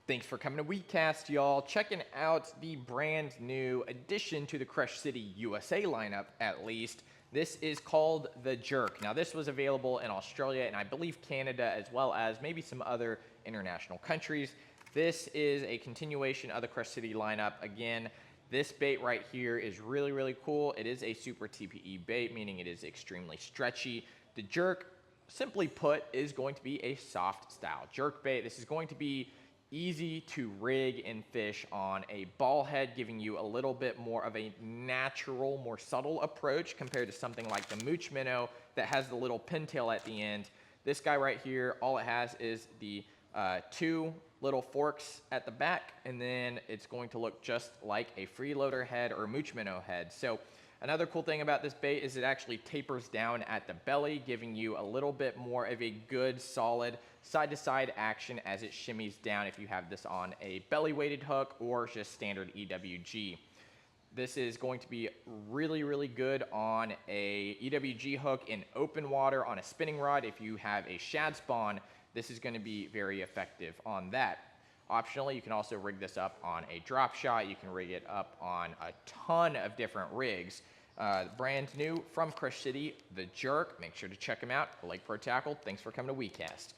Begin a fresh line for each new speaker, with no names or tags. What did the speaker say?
Thanks for coming to WeCast, y'all. Checking out the brand new addition to the Crush City USA lineup, at least. This is called the Jerk. Now, this was available in Australia and I believe Canada, as well as maybe some other international countries. This is a continuation of the Crush City lineup. Again, this bait right here is really, really cool. It is a super TPE bait, meaning it is extremely stretchy. The Jerk, simply put, is going to be a soft style jerk bait. This is going to be easy to rig and fish on a ball head, giving you a little bit more of a natural, more subtle approach compared to something like the Mooch Minnow that has the little pintail at the end. This guy right here, all it has is the two little forks at the back, and then it's going to look just like a freeloader head or Mooch Minnow head. So another cool thing about this bait is it actually tapers down at the belly, giving you a little bit more of a good, solid side-to-side action as it shimmies down if you have this on a belly-weighted hook or just standard EWG. This is going to be really, really good on a EWG hook in open water, on a spinning rod. If you have a shad spawn, this is going to be very effective on that. Optionally, you can also rig this up on a drop shot. You can rig it up on a ton of different rigs. Brand new from Crush City, the Jerk. Make sure to check them out. Lake Pro Tackle. Thanks for coming to WeCast.